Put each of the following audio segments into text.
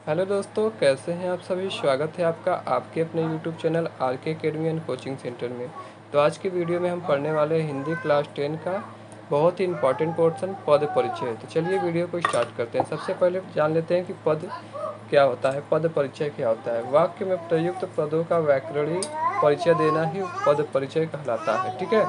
Hello दोस्तों, कैसे हैं आप सभी। स्वागत है आपका आपके अपने YouTube channel RK academy and coaching centre में। तो आज की वीडियो में हम पढ़ने वाले हैं हिंदी क्लास 10 का बहुत ही इंपॉर्टेंट पोर्शन पद परिचय। तो चलिए वीडियो को स्टार्ट करते हैं। सबसे पहले जान लेते हैं कि पद क्या होता है, पद परिचय क्या होता है। वाक्य में प्रयुक्त पदों का व्याकरणिक परिचय देना ही पद परिचय कहलाता है। ठीक है,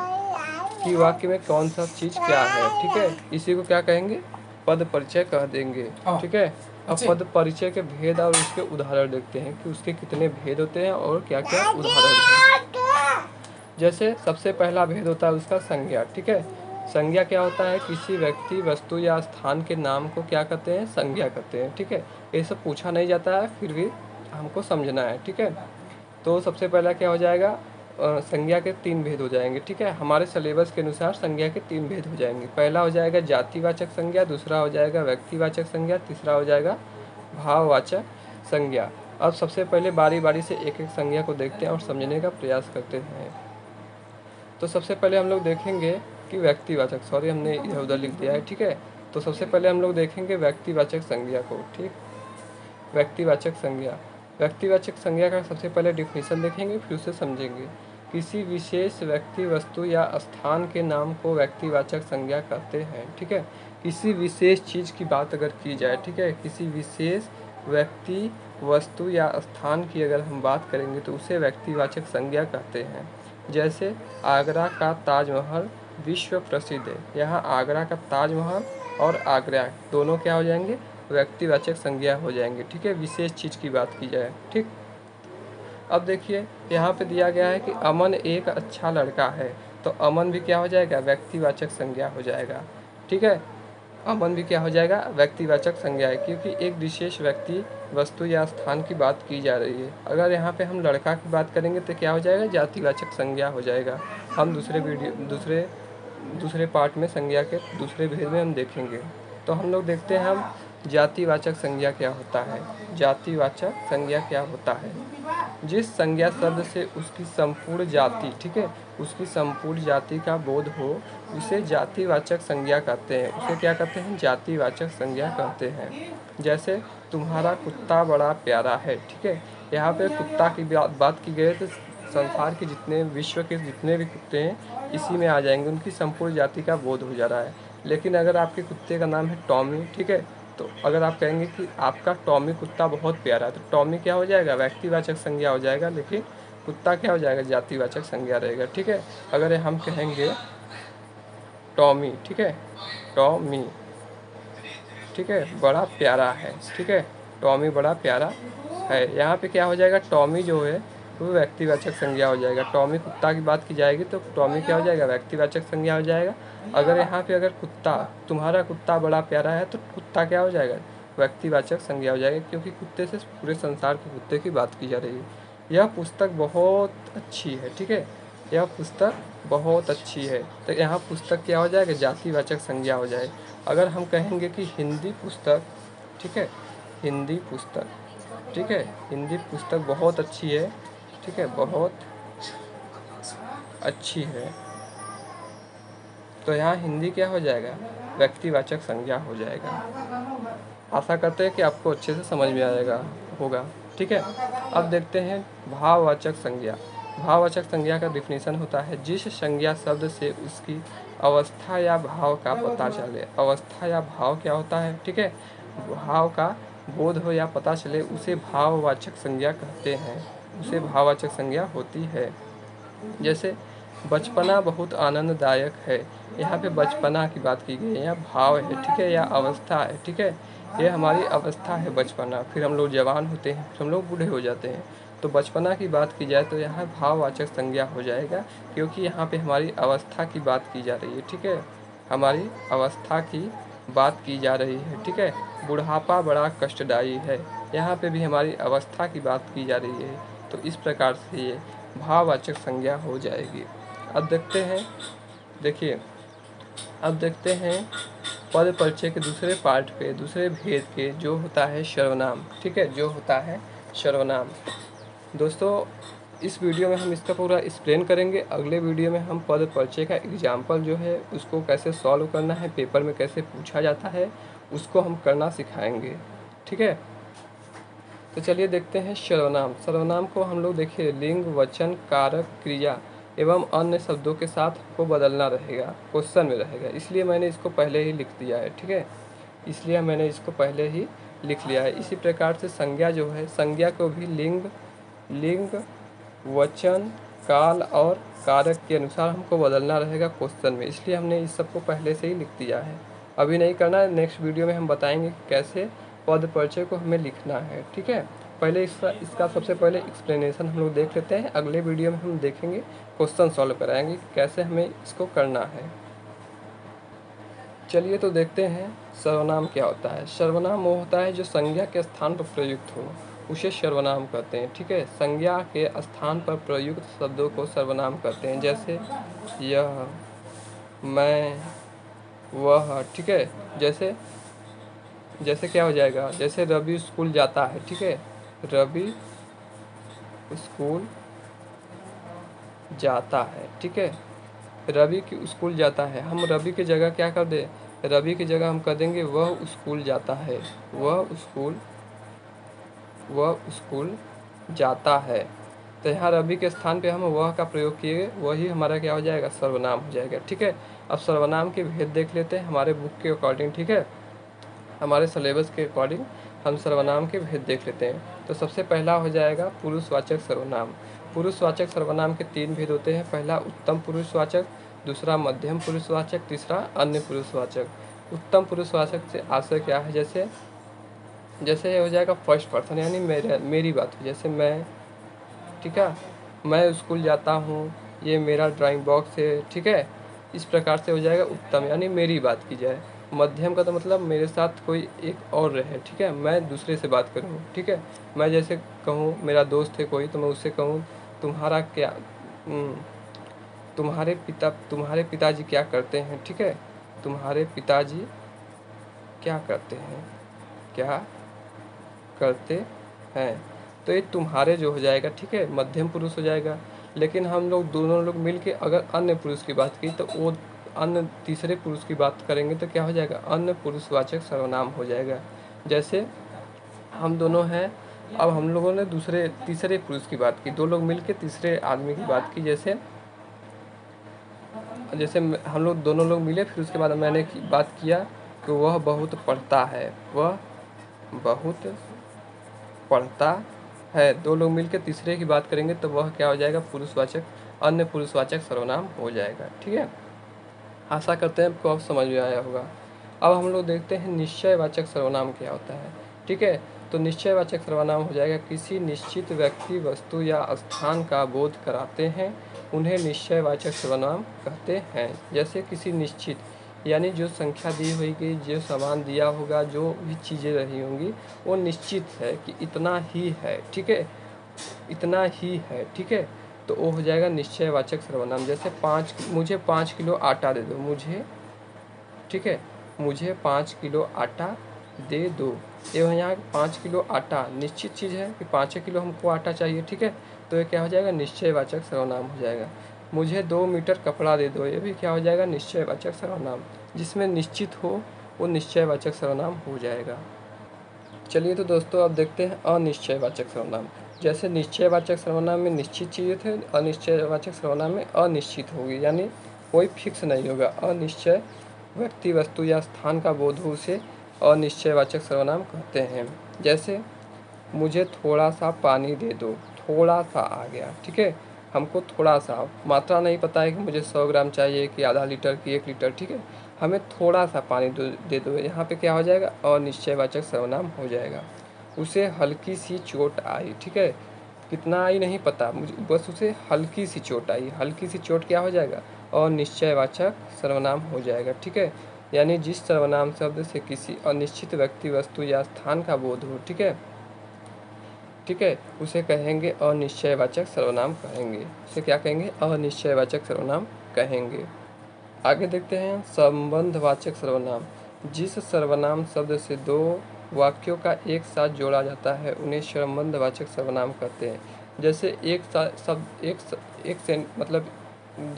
कि वाक्य में कौन सा चीज़ क्या है। ठीक है, इसी को क्या कहेंगे, पद परिचय कह देंगे। ठीक है, अब पद परिचय के भेद और उसके उदाहरण देखते हैं कि उसके कितने भेद होते हैं और क्या क्या उदाहरण हैं। जैसे सबसे पहला भेद होता है उसका संज्ञा। ठीक है, संज्ञा क्या होता है, किसी व्यक्ति वस्तु या स्थान के नाम को क्या कहते हैं, संज्ञा कहते हैं। ठीक है, ये सब पूछा नहीं जाता है, फिर भी हमको समझना है। ठीक है, तो सबसे पहला क्या हो जाएगा, संज्ञा के 3 भेद हो जाएंगे। ठीक है, हमारे सिलेबस के अनुसार संज्ञा के 3 भेद हो जाएंगे। पहला हो जाएगा जातिवाचक संज्ञा, दूसरा हो जाएगा व्यक्तिवाचक संज्ञा, तीसरा हो जाएगा भाववाचक संज्ञा। अब सबसे पहले बारी बारी से एक एक संज्ञा को देखते हैं और समझने का प्रयास करते हैं। तो सबसे पहले हम लोग देखेंगे कि व्यक्तिवाचक, सॉरी हमने इधर उधर लिख दिया है। ठीक है, तो सबसे पहले हम लोग देखेंगे व्यक्तिवाचक संज्ञा को। ठीक, व्यक्तिवाचक संज्ञा, व्यक्तिवाचक संज्ञा का सबसे पहले डिफिनीशन देखेंगे, फिर उसे समझेंगे। किसी विशेष व्यक्ति वस्तु या स्थान के नाम को व्यक्तिवाचक संज्ञा कहते हैं। ठीक है, किसी विशेष चीज़ की बात अगर की जाए, ठीक है, किसी विशेष व्यक्ति वस्तु या स्थान की अगर हम बात करेंगे तो उसे व्यक्तिवाचक संज्ञा कहते हैं। जैसे आगरा का ताजमहल विश्व प्रसिद्ध है। यहाँ आगरा का ताजमहल और आगरा दोनों क्या हो जाएंगे, व्यक्तिवाचक संज्ञा हो जाएंगे। ठीक है, विशेष चीज़ की बात की जाए। ठीक, अब देखिए यहाँ पे दिया गया है कि अमन एक अच्छा लड़का है, तो अमन भी क्या हो जाएगा, व्यक्तिवाचक संज्ञा हो जाएगा। ठीक है, अमन भी क्या हो जाएगा, व्यक्तिवाचक संज्ञा है, क्योंकि एक विशेष व्यक्ति वस्तु या स्थान की बात की जा रही है। अगर यहाँ पे हम लड़का की बात करेंगे तो क्या हो जाएगा, जातिवाचक संज्ञा हो जाएगा। हम दूसरे पार्ट में संज्ञा के दूसरे भेद में हम देखेंगे। तो हम लोग देखते हैं हम जातिवाचक संज्ञा क्या होता है। जातिवाचक संज्ञा क्या होता है, जिस संज्ञा शब्द से उसकी संपूर्ण जाति, ठीक है, उसकी संपूर्ण जाति का बोध हो उसे जातिवाचक संज्ञा कहते हैं। उसे क्या कहते हैं, जातिवाचक संज्ञा कहते हैं। जैसे तुम्हारा कुत्ता बड़ा प्यारा है। ठीक है, यहाँ पे कुत्ता की बात की गई तो संसार के जितने, विश्व के जितने भी कुत्ते हैं इसी में आ जाएंगे, उनकी संपूर्ण जाति का बोध हो जा रहा है। लेकिन अगर आपके कुत्ते का नाम है टॉमी, ठीक है, तो अगर आप कहेंगे कि आपका टॉमी कुत्ता बहुत प्यारा है, तो टॉमी क्या हो जाएगा, व्यक्तिवाचक संज्ञा हो जाएगा, लेकिन कुत्ता क्या हो जाएगा, जातिवाचक संज्ञा रहेगा। ठीक है, अगर हम कहेंगे टॉमी, ठीक है, टॉमी, ठीक है, बड़ा प्यारा है। ठीक है, टॉमी बड़ा प्यारा है, यहाँ पे क्या हो जाएगा, टॉमी जो है वो व्यक्तिवाचक संज्ञा हो जाएगा। टॉमी कुत्ता की बात की जाएगी तो टॉमी क्या हो जाएगा, व्यक्तिवाचक संज्ञा हो जाएगा। अगर यहाँ पे अगर कुत्ता, तुम्हारा कुत्ता बड़ा प्यारा है, तो कुत्ता क्या हो जाएगा, व्यक्तिवाचक संज्ञा हो जाएगा, क्योंकि कुत्ते से पूरे संसार के कुत्ते की बात की जा रही है। यह पुस्तक बहुत अच्छी है। ठीक है, यह पुस्तक बहुत अच्छी है, तो यहाँ पुस्तक क्या हो जाएगा, जातिवाचक संज्ञा हो जाए। अगर हम कहेंगे कि हिंदी पुस्तक, ठीक है, हिंदी पुस्तक, ठीक है, हिंदी पुस्तक बहुत अच्छी है, ठीक है, बहुत अच्छी है, तो यहाँ हिंदी क्या हो जाएगा, व्यक्तिवाचक संज्ञा हो जाएगा। आशा करते हैं कि आपको अच्छे से समझ में आएगा होगा। ठीक है, अब देखते हैं भाववाचक संज्ञा। भाववाचक संज्ञा का डिफिनीशन होता है जिस संज्ञा शब्द से उसकी अवस्था या भाव का पता चले। अवस्था या भाव क्या होता है, ठीक है, भाव का बोध हो या पता चले उसे भाववाचक संज्ञा कहते हैं, उसे भाववाचक संज्ञा होती है। जैसे बचपना बहुत आनंददायक है, यहाँ पे बचपना की बात की गई है, यहाँ भाव है, ठीक है, या अवस्था है। ठीक है, ये हमारी अवस्था है बचपना, फिर हम लोग जवान होते हैं, फिर हम लोग बूढ़े हो जाते हैं। तो बचपना की बात की जाए तो यहाँ भाववाचक संज्ञा हो जाएगा, क्योंकि यहाँ पे हमारी अवस्था की बात की जा रही है। ठीक है, हमारी अवस्था की बात की जा रही है। ठीक है, बुढ़ापा बड़ा कष्टदायी है, यहाँ पे भी हमारी अवस्था की बात की जा रही है। तो इस प्रकार से ये भाववाचक संज्ञा हो जाएगी। अब देखते हैं, देखिए अब देखते हैं पद परिचय के दूसरे पार्ट पे, दूसरे भेद के, जो होता है सर्वनाम। ठीक है, जो होता है सर्वनाम। दोस्तों इस वीडियो में हम इसका पूरा एक्सप्लेन करेंगे। अगले वीडियो में हम पद परिचय का एग्जाम्पल जो है उसको कैसे सॉल्व करना है, पेपर में कैसे पूछा जाता है, उसको हम करना सिखाएंगे। ठीक है, तो चलिए देखते हैं सर्वनाम। सर्वनाम को हम लोग देखिए लिंग, वचन, कारक, क्रिया एवं अन्य शब्दों के साथ को बदलना रहेगा, क्वेश्चन में रहेगा, इसलिए मैंने इसको पहले ही लिख दिया है। ठीक है, इसलिए मैंने इसको पहले ही लिख लिया है। इसी प्रकार से संज्ञा जो है, संज्ञा को भी लिंग, वचन, काल और कारक के अनुसार हमको बदलना रहेगा क्वेश्चन में, इसलिए हमने इस सबको पहले से ही लिख दिया है। अभी नहीं करना है, नेक्स्ट वीडियो में हम बताएंगे कि कैसे पद परिचय को हमें लिखना है। ठीक है, पहले इसका सबसे पहले एक्सप्लेनेशन हम लोग देख लेते हैं। अगले वीडियो में हम देखेंगे, क्वेश्चन सॉल्व कराएंगे कैसे हमें इसको करना है। चलिए तो देखते हैं सर्वनाम क्या होता है। सर्वनाम वो होता है जो संज्ञा के स्थान पर प्रयुक्त हो, उसे सर्वनाम कहते हैं। ठीक है, संज्ञा के स्थान पर प्रयुक्त शब्दों को सर्वनाम कहते हैं, जैसे यह, मैं, वह। ठीक है, जैसे जैसे क्या हो जाएगा, जैसे रवि स्कूल जाता है। ठीक है, रवि स्कूल जाता है। ठीक है, रवि की स्कूल जाता है, हम रवि की जगह क्या कर दे, रवि की जगह हम कर देंगे वह स्कूल जाता है, वह स्कूल जाता है। तो यहाँ रवि के स्थान पे हम वह का प्रयोग किए, वही हमारा क्या हो जाएगा, सर्वनाम हो जाएगा। ठीक है, अब सर्वनाम के भेद देख लेते हैं हमारे बुक के अकॉर्डिंग। ठीक है, हमारे सिलेबस के अकॉर्डिंग हम सर्वनाम के भेद देख लेते हैं। तो सबसे पहला हो जाएगा पुरुषवाचक सर्वनाम। पुरुषवाचक सर्वनाम के 3 भेद होते हैं। पहला उत्तम पुरुषवाचक, दूसरा मध्यम पुरुषवाचक, तीसरा अन्य पुरुषवाचक। उत्तम पुरुषवाचक से आशय क्या है, जैसे ये हो जाएगा फर्स्ट पर्सन, यानी मेरी बात हो, जैसे मैं। ठीक है, मैं स्कूल जाता हूँ, ये मेरा ड्राइंग बॉक्स है। ठीक है, इस प्रकार से हो जाएगा उत्तम, यानी मेरी बात की जाए। मध्यम का तो मतलब मेरे साथ कोई एक और रहे। ठीक है, मैं दूसरे से बात करूँ। ठीक है, मैं जैसे कहूँ मेरा दोस्त है कोई, तो मैं उससे कहूँ तुम्हारा क्या, तुम्हारे पिताजी क्या करते हैं। ठीक है, तुम्हारे पिताजी क्या करते हैं, क्या करते हैं, तो ये तुम्हारे जो हो जाएगा। ठीक है, मध्यम पुरुष हो जाएगा। लेकिन हम लोग दोनों लोग मिलके अगर अन्य पुरुष की बात की, तो वो अन्य तीसरे पुरुष की बात करेंगे तो क्या हो जाएगा, अन्य पुरुषवाचक सर्वनाम हो जाएगा। जैसे हम दोनों हैं, अब हम लोगों ने तीसरे पुरुष की बात की, 2 लोग मिलके तीसरे आदमी की बात की। जैसे हम लोग दोनों लोग मिले, फिर उसके बाद मैंने बात किया कि वह बहुत पढ़ता है, वह बहुत पढ़ता है। 2 लोग मिलकर तीसरे की बात करेंगे तो वह क्या हो जाएगा, पुरुषवाचक, अन्य पुरुषवाचक सर्वनाम हो जाएगा। ठीक है, आशा करते हैं आपको अब समझ में आया होगा। अब हम लोग देखते हैं निश्चयवाचक सर्वनाम क्या होता है। ठीक है, तो निश्चयवाचक सर्वनाम हो जाएगा किसी निश्चित व्यक्ति, वस्तु या स्थान का बोध कराते हैं, उन्हें निश्चयवाचक सर्वनाम कहते हैं। जैसे किसी निश्चित, यानी जो संख्या दी होगी, जो सामान दिया होगा, जो भी चीज़ें रही होंगी, वो निश्चित है कि इतना ही है। ठीक है, इतना ही है। ठीक है, तो वो हो जाएगा निश्चयवाचक सर्वनाम। जैसे मुझे 5 किलो आटा दे दो, मुझे। ठीक है, मुझे 5 किलो आटा दे दो। ये यहाँ 5 किलो आटा निश्चित चीज़ है कि 5 किलो हमको आटा चाहिए। ठीक है, तो ये क्या हो जाएगा, निश्चयवाचक सर्वनाम हो जाएगा। मुझे 2 मीटर कपड़ा दे दो, ये भी क्या हो जाएगा, निश्चयवाचक सर्वनाम। जिसमें निश्चित हो वो निश्चयवाचक सर्वनाम हो जाएगा। चलिए तो दोस्तों अब देखते हैं अनिश्चयवाचक सर्वनाम। जैसे निश्चयवाचक सर्वनाम में निश्चित चीज़ें थे, अनिश्चयवाचक सर्वनाम में अनिश्चित होगी, यानी कोई फिक्स नहीं होगा। अनिश्चय व्यक्ति, वस्तु या स्थान का बोध हो, उसे अनिश्चयवाचक सर्वनाम कहते हैं। जैसे मुझे थोड़ा सा पानी दे दो, थोड़ा सा आ गया। ठीक है, हमको थोड़ा सा, मात्रा नहीं पता है कि मुझे 100 ग्राम चाहिए कि आधा लीटर की 1 लीटर। ठीक है, हमें थोड़ा सा पानी दे दो, यहाँ पे क्या हो जाएगा, अनिश्चयवाचक सर्वनाम हो जाएगा। उसे हल्की सी चोट आई। ठीक है, कितना आई नहीं पता मुझे, बस उसे हल्की सी चोट आई। हल्की सी चोट क्या हो जाएगा, अनिश्चयवाचक सर्वनाम हो जाएगा। ठीक है, यानी जिस सर्वनाम शब्द से किसी अनिश्चित व्यक्ति, वस्तु या स्थान का बोध हो। ठीक है, उसे कहेंगे अनिश्चयवाचक सर्वनाम कहेंगे। उसे क्या कहेंगे, अनिश्चयवाचक सर्वनाम कहेंगे। आगे देखते हैं संबंधवाचक सर्वनाम। जिस सर्वनाम शब्द से 2 वाक्यों का एक साथ जोड़ा जाता है, उन्हें संबंधवाचक सर्वनाम कहते हैं। जैसे मतलब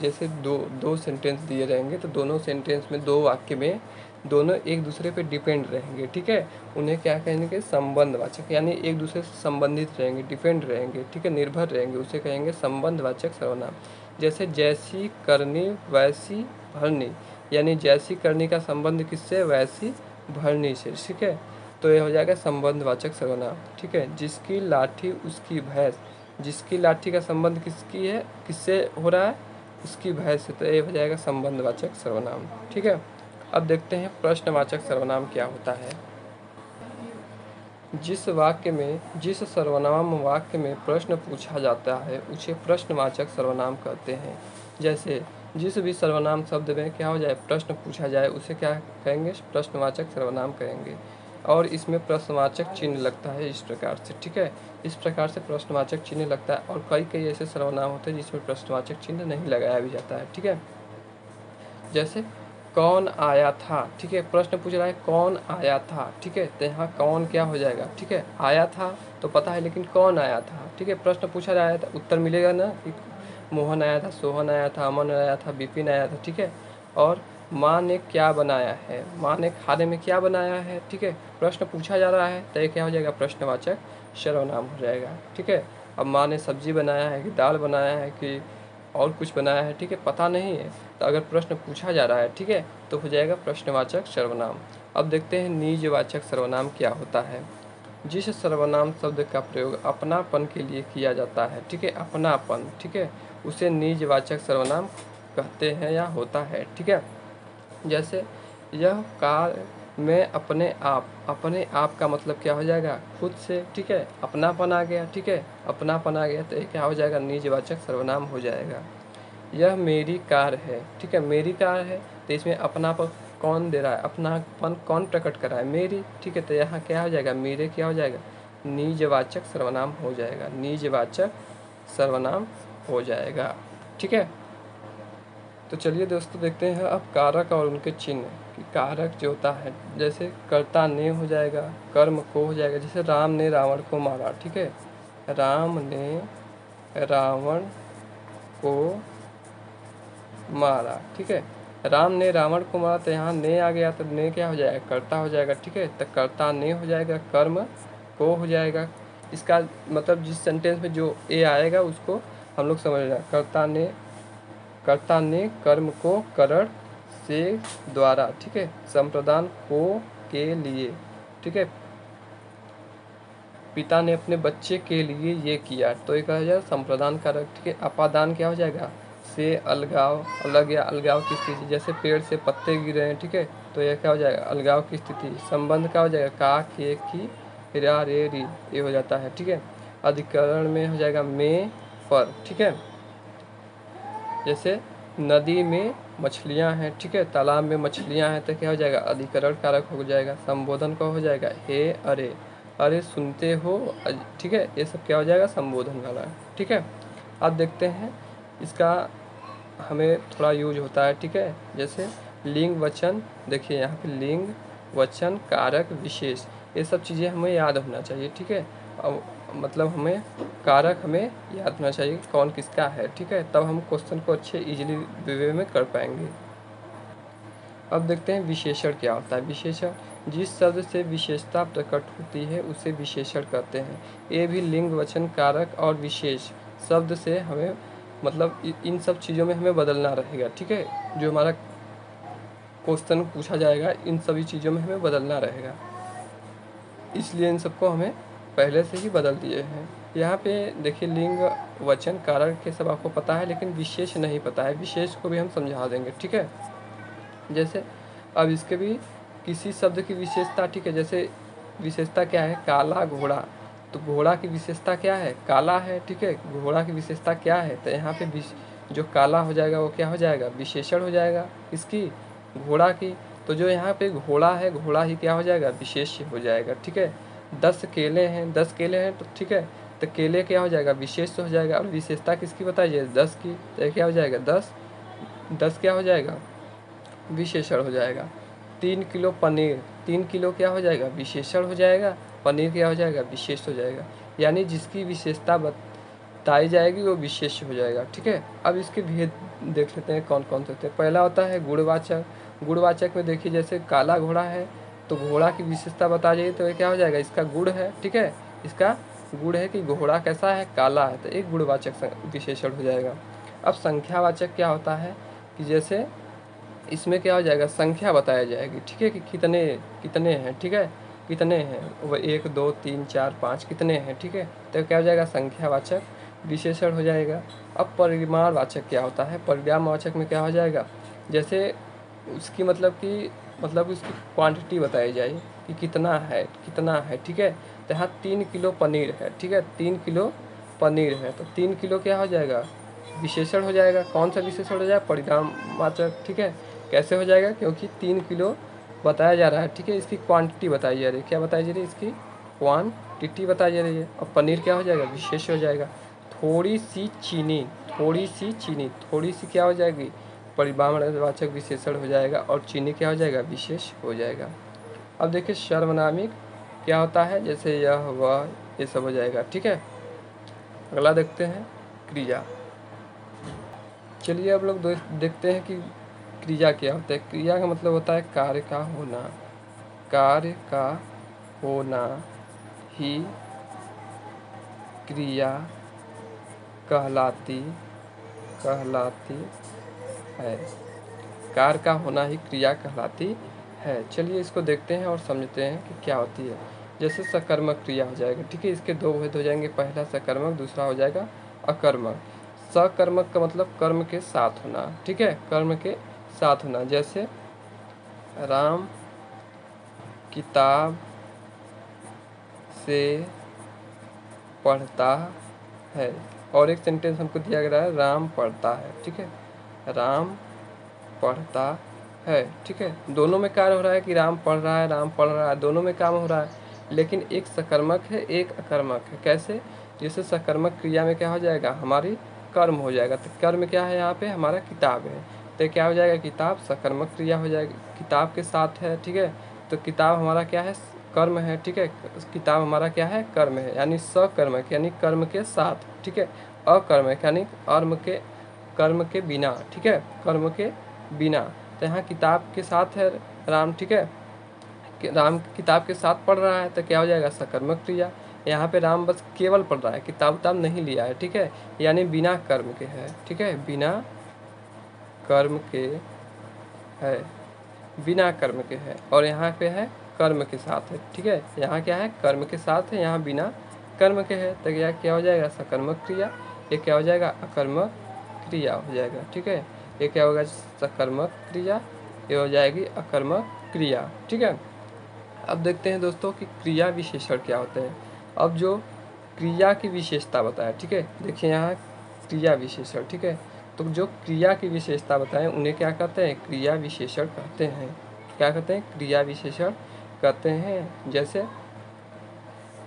जैसे दो सेंटेंस दिए रहेंगे, तो दोनों सेंटेंस में, 2 वाक्य में दोनों एक दूसरे पे डिपेंड रहेंगे, ठीक है, उन्हें क्या कहेंगे, संबंधवाचक, यानी एक दूसरे से संबंधित रहेंगे, डिपेंड रहेंगे, ठीक है, निर्भर रहेंगे, उसे कहेंगे संबंधवाचक सर्वनाम। जैसे जैसी करनी वैसी भरनी, यानी जैसी करनी का संबंध किससे, वैसी भरनी से, ठीक है, तो ये हो जाएगा संबंधवाचक सर्वनाम, ठीक है। जिसकी लाठी उसकी भैंस, जिसकी लाठी का संबंध किसकी है, किससे हो रहा है, उसकी भैंस से, तो ये हो जाएगा संबंधवाचक सर्वनाम, ठीक है। अब देखते हैं प्रश्नवाचक सर्वनाम क्या होता है। जिस सर्वनाम वाक्य में प्रश्न पूछा जाता है उसे प्रश्नवाचक सर्वनाम कहते हैं। जैसे जिस भी सर्वनाम शब्द में क्या हो जाए, प्रश्न पूछा जाए, उसे क्या कहेंगे, प्रश्नवाचक सर्वनाम कहेंगे। और इसमें प्रश्नवाचक चिन्ह लगता है इस प्रकार से, ठीक है, इस प्रकार से प्रश्नवाचक चिन्ह लगता है। और कई कई ऐसे सर्वनाम होते हैं जिसमें प्रश्नवाचक चिन्ह नहीं लगाया भी जाता है, ठीक है। जैसे कौन आया था, ठीक है, प्रश्न पूछ रहा है कौन आया था, ठीक है, तो यहाँ कौन क्या हो जाएगा, ठीक है, आया था तो पता है, लेकिन कौन आया था, ठीक है, प्रश्न पूछा जाए तो उत्तर मिलेगा ना कि मोहन आया था, सोहन आया था, अमन आया था, विपिन आया था, ठीक है। और माँ ने क्या बनाया है, माँ ने खाने में क्या बनाया है, ठीक है, प्रश्न पूछा जा रहा है तो ये क्या हो जाएगा, प्रश्नवाचक सर्वनाम हो जाएगा, ठीक है। अब माँ ने सब्जी बनाया है कि दाल बनाया है कि और कुछ बनाया है, ठीक है, पता नहीं है, तो अगर प्रश्न पूछा जा रहा है, ठीक है, तो हो जाएगा प्रश्नवाचक सर्वनाम। अब देखते हैं निजवाचक सर्वनाम क्या होता है। जिस सर्वनाम शब्द का प्रयोग अपनापन के लिए किया जाता है, ठीक है, अपनापन, ठीक है, उसे निजवाचक सर्वनाम कहते हैं या होता है, ठीक है। जैसे यह कार में अपने आप का मतलब क्या हो जाएगा, खुद से, ठीक है, अपनापन आ गया, ठीक है, अपनापन आ गया तो ये क्या हो जाएगा, निजवाचक सर्वनाम हो जाएगा। यह मेरी कार है, ठीक है, मेरी कार है तो इसमें अपनापन कौन दे रहा है, अपनापन कौन प्रकट कर रहा है, मेरी, ठीक है, तो यहाँ क्या हो जाएगा, मेरे क्या हो जाएगा, निजवाचक सर्वनाम हो जाएगा, निजवाचक सर्वनाम हो जाएगा, ठीक है। तो चलिए दोस्तों देखते हैं अब कारक और उनके चिन्ह कि कारक जो होता है, जैसे कर्ता ने हो जाएगा, कर्म को हो जाएगा, जैसे राम ने रावण को मारा, ठीक है, राम ने रावण को मारा, ठीक है, राम ने रावण को मारा तो यहाँ ने आ गया तो ने क्या हो जाएगा, कर्ता हो जाएगा, ठीक है, तो कर्ता ने हो जाएगा, कर्म को हो जाएगा। इसका मतलब जिस सेंटेंस में जो ए आएगा उसको हम लोग समझ रहे हैं, कर्ता ने कर्म को करण से द्वारा, ठीक है, संप्रदान को के लिए, ठीक है, पिता ने अपने बच्चे के लिए ये किया तो ये कहा जाएगा संप्रदान कारक, ठीक है। अपादान क्या हो जाएगा, से अलगाव, अलग या अलगाव की स्थिति, जैसे पेड़ से पत्ते गिरे हैं, ठीक है, तो यह क्या हो जाएगा, अलगाव की स्थिति। संबंध क्या हो जाएगा, का के की रा रे री, ये हो जाता है, ठीक है। अधिकरण में हो जाएगा में पर, ठीक है, जैसे नदी में मछलियां हैं, ठीक है, तालाब में मछलियां हैं तो क्या हो जाएगा, अधिकरण कारक हो जाएगा। संबोधन का हो जाएगा हे अरे, अरे सुनते हो, ठीक है, ये सब क्या हो जाएगा, संबोधन वाला, ठीक है। अब देखते हैं इसका हमें थोड़ा यूज होता है, ठीक है, जैसे लिंग वचन, देखिए यहाँ पे लिंग वचन कारक विशेष, ये सब चीज़ें हमें याद होना चाहिए, ठीक है। अब मतलब हमें कारक हमें याद होना चाहिए कौन किसका है, ठीक है, तब हम क्वेश्चन को अच्छे इजीली वे में कर पाएंगे। अब देखते हैं विशेषण क्या होता है। विशेषण जिस शब्द से विशेषता प्रकट होती है उसे विशेषण कहते हैं। ये भी लिंग वचन कारक और विशेष शब्द से हमें मतलब इन सब चीज़ों में हमें बदलना रहेगा, ठीक है, जो हमारा क्वेश्चन पूछा जाएगा इन सभी चीज़ों में हमें बदलना रहेगा, इसलिए इन सबको हमें पहले से ही बदल दिए हैं। यहाँ पे देखिए लिंग वचन कारक के सब आपको पता है, लेकिन विशेष नहीं पता है, विशेष को भी हम समझा देंगे, ठीक है। जैसे अब इसके भी किसी शब्द की विशेषता, ठीक है, जैसे विशेषता क्या है, काला घोड़ा, तो घोड़ा की विशेषता क्या है, काला है, ठीक है, घोड़ा की विशेषता क्या है, तो यहाँ पे जो काला हो जाएगा वो क्या हो जाएगा, विशेषण हो जाएगा इसकी, घोड़ा की। तो जो यहाँ पे घोड़ा है, घोड़ा ही क्या हो जाएगा, विशेष हो जाएगा, ठीक है। 10 केले हैं, 10 केले हैं तो ठीक है, तो केले क्या हो जाएगा, विशेष हो जाएगा। और विशेषता किसकी बताइए, 10 की, तो क्या हो जाएगा, 10 क्या हो जाएगा, विशेषण हो जाएगा। 3 किलो पनीर, 3 किलो क्या हो जाएगा, विशेषण हो जाएगा, पनीर क्या हो जाएगा, विशेष हो जाएगा। यानी जिसकी विशेषता बताई जाएगी वो विशेष हो जाएगा, ठीक है। अब इसके भेद देख लेते हैं कौन कौन से होते हैं। पहला होता है गुणवाचक, गुणवाचक में देखिए जैसे काला घोड़ा है तो घोड़ा की विशेषता बता जाइए तो ये क्या हो जाएगा, इसका गुण है, ठीक है, इसका गुण है कि घोड़ा कैसा है, काला है, तो एक गुणवाचक विशेषण हो जाएगा। अब संख्यावाचक क्या होता है कि जैसे इसमें क्या हो जाएगा, संख्या बताया जाएगी, ठीक है, कि कितने कितने हैं, ठीक है, कितने हैं, वो 1 2 3 4 5 कितने हैं, ठीक है, तो क्या हो जाएगा, संख्यावाचक विशेषण हो जाएगा। अब परिमाणवाचक क्या होता है, परिमाणवाचक में क्या हो जाएगा, जैसे उसकी मतलब उसकी क्वांटिटी बताई जाए कि कितना है, कितना है, ठीक है, तो यहाँ 3 किलो पनीर है, ठीक है, 3 किलो पनीर है, तो 3 किलो क्या हो जाएगा, विशेषण हो जाएगा। कौन सा विशेषण हो जाएगा, परिमाणवाचक, ठीक है। कैसे हो जाएगा, क्योंकि 3 किलो बताया जा रहा है, ठीक है, इसकी क्वांटिटी बताई जा रही है, क्या बताई जा रही है, इसकी क्वांटिटी बताई जा रही है। और पनीर क्या हो जाएगा, विशेष हो जाएगा। थोड़ी सी चीनी, थोड़ी सी चीनी, थोड़ी सी क्या हो जाएगी, परिमाणवाचक विशेषण हो जाएगा, और चीनी क्या हो जाएगा, विशेष हो जाएगा। अब देखिए सर्वनामिक क्या होता है, जैसे यह वह ये सब हो जाएगा, ठीक है। अगला देखते हैं क्रिया। चलिए अब लोग देखते हैं कि क्रिया क्या होता है। क्रिया का मतलब होता है कार्य का होना, कार्य का होना ही क्रिया कहलाती कहलाती है। कार्य का होना ही क्रिया कहलाती है। चलिए इसको देखते हैं और समझते हैं कि क्या होती है। जैसे सकर्मक क्रिया हो जाएगा, ठीक है, इसके दो भेद हो जाएंगे, पहला सकर्मक, दूसरा हो जाएगा अकर्मक। सकर्मक का मतलब कर्म के साथ होना, ठीक है, कर्म के साथ होना। जैसे राम किताब से पढ़ता है, और एक सेंटेंस हमको दिया गया है राम पढ़ता है, ठीक है, राम पढ़ता है, ठीक है, दोनों में कार्य हो रहा है कि राम पढ़ रहा है, राम पढ़ रहा है, दोनों में काम हो रहा है, लेकिन एक सकर्मक है एक अकर्मक है। कैसे, जैसे सकर्मक क्रिया में क्या हो जाएगा, हमारी कर्म हो जाएगा, तो कर्म क्या है यहाँ पे, हमारा किताब है, तो क्या हो जाएगा, किताब सकर्मक क्रिया हो जाएगी, किताब के साथ है, ठीक है, तो किताब हमारा क्या है, कर्म है, ठीक है, किताब हमारा क्या है, कर्म है, यानी सकर्मक यानी कर्म के साथ, ठीक है, अकर्मक यानी कर्म के बिना, ठीक है, कर्म के बिना। तो यहाँ किताब के साथ है राम, ठीक है, राम किताब के साथ पढ़ रहा है, तो क्या हो जाएगा, सकर्मक क्रिया। यहाँ पे राम बस केवल पढ़ रहा है, किताब उताब नहीं लिया है, ठीक है, यानी बिना कर्म के है, ठीक है, बिना कर्म के है, बिना कर्म के है, और यहाँ पे है कर्म के साथ है, ठीक है, यहाँ क्या है, कर्म के साथ है, यहाँ बिना कर्म के है, तो यह क्या हो जाएगा, सकर्मक क्रिया। ये क्या हो जाएगा, अकर्मक क्रिया हो जाएगा, ठीक है, ये क्या होगा, सकर्मक क्रिया, ये हो जाएगी अकर्मक क्रिया, ठीक है। अब देखते हैं दोस्तों कि क्रिया विशेषण क्या होते हैं। अब जो क्रिया की विशेषता बताया, ठीक है, देखिए यहाँ क्रिया विशेषण, ठीक है, तो जो क्रिया की विशेषता बताएं उन्हें क्या कहते हैं, क्रिया विशेषण कहते हैं। क्या कहते हैं, क्रिया विशेषण कहते हैं। जैसे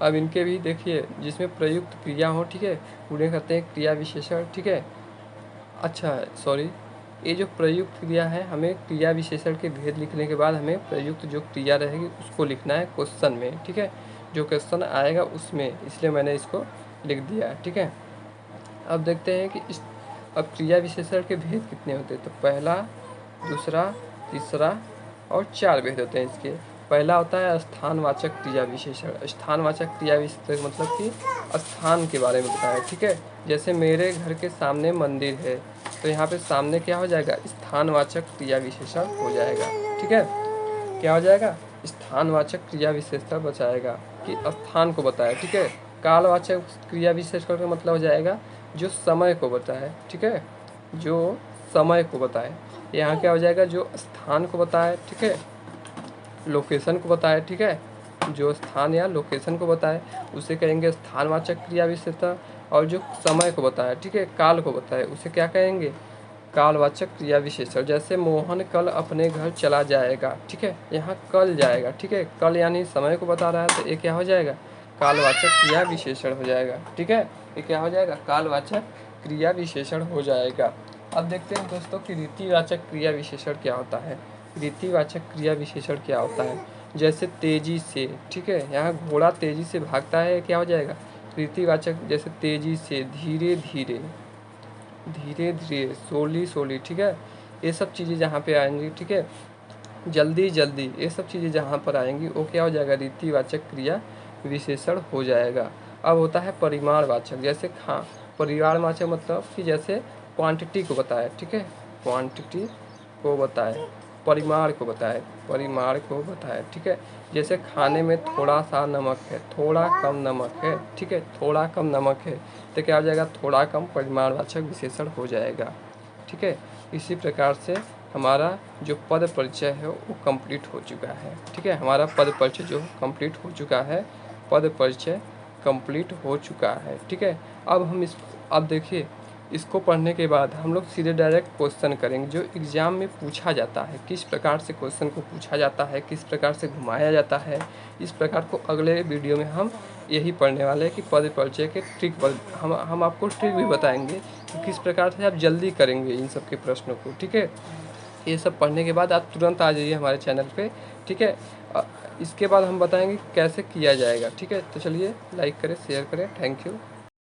अब इनके भी देखिए, जिसमें प्रयुक्त क्रिया हो, ठीक है, उन्हें कहते हैं क्रिया विशेषण, ठीक है। अच्छा सॉरी, ये जो प्रयुक्त क्रिया है, हमें क्रिया विशेषण के भेद लिखने के बाद हमें प्रयुक्त जो क्रिया रहेगी उसको लिखना है क्वेश्चन में, ठीक है, जो क्वेश्चन आएगा उसमें, इसलिए मैंने इसको लिख दिया है, ठीक है। अब देखते हैं कि अब क्रिया विशेषण के भेद कितने होते हैं, तो पहला, दूसरा, तीसरा और 4 भेद होते हैं इसके। पहला होता है स्थानवाचक क्रिया विशेषण। स्थानवाचक क्रिया विशेषण मतलब कि स्थान के बारे में बताया, ठीक है, जैसे मेरे घर के सामने मंदिर है, तो यहाँ पे सामने क्या हो जाएगा, स्थानवाचक क्रिया विशेषण हो जाएगा, ठीक है, क्या हो जाएगा, स्थानवाचक क्रिया विशेषण बचाएगा कि स्थान को बताया, ठीक है। कालवाचक क्रिया विशेषण का मतलब हो जाएगा जो समय को बताए, ठीक है, जो समय को बताए। यहाँ क्या हो जाएगा, जो स्थान को बताए, ठीक है, लोकेशन को बताए, ठीक है, जो स्थान या लोकेशन को बताए उसे कहेंगे स्थानवाचक क्रिया विशेषण, और जो समय को बताए, ठीक है, काल को बताए उसे क्या कहेंगे, कालवाचक क्रिया विशेषण। जैसे मोहन कल अपने घर चला जाएगा, ठीक है, यहाँ कल जाएगा, ठीक है, कल यानी समय को बता रहा है, तो ये क्या हो जाएगा, कालवाचक क्रिया विशेषण हो जाएगा, ठीक है, ये क्या हो जाएगा, कालवाचक क्रिया विशेषण हो जाएगा। अब देखते हैं दोस्तों कि रीतिवाचक क्रिया विशेषण क्या होता है। रीतिवाचक क्रिया विशेषण क्या होता है, जैसे तेजी से, ठीक है, यहाँ घोड़ा तेजी से भागता है, क्या हो जाएगा, रीतिवाचक। जैसे तेजी से, धीरे धीरे, धीरे धीरे, सोली सोली, ठीक है, ये सब चीज़ें जहाँ पे आएंगी, ठीक है, जल्दी जल्दी, ये सब चीज़ें जहाँ पर आएंगी वो क्या हो जाएगा, रीतिवाचक क्रिया विशेषण हो जाएगा। अब होता है परिमाणवाचक, जैसे हाँ, परिमाणवाचक मतलब कि जैसे क्वांटिटी को बताए, ठीक है, क्वांटिटी को बताए, परिमाण को बताए, परिमाण को बताए, ठीक है। जैसे खाने में थोड़ा सा नमक है, थोड़ा कम नमक है, ठीक है, थोड़ा कम नमक है, तो क्या हो जाएगा, थोड़ा कम परिमाणवाचक विशेषण हो जाएगा, ठीक है। इसी प्रकार से हमारा जो पद परिचय है वो कंप्लीट हो चुका है, ठीक है। हमारा पद परिचय जो कंप्लीट हो चुका है, पद परिचय कंप्लीट हो चुका है, ठीक है। अब देखिए, इसको पढ़ने के बाद हम लोग सीधे डायरेक्ट क्वेश्चन करेंगे जो एग्ज़ाम में पूछा जाता है, किस प्रकार से क्वेश्चन को पूछा जाता है, किस प्रकार से घुमाया जाता है। इस प्रकार को अगले वीडियो में हम यही पढ़ने वाले हैं कि पद परिचय के ट्रिक पर हम आपको ट्रिक भी बताएंगे कि किस प्रकार से आप जल्दी करेंगे इन सब के प्रश्नों को, ठीक है। ये सब पढ़ने के बाद आप तुरंत आ जाइए हमारे चैनल पे, ठीक है। इसके बाद हम बताएंगे कैसे किया जाएगा, ठीक है। तो चलिए लाइक करें, शेयर करें, थैंक यू।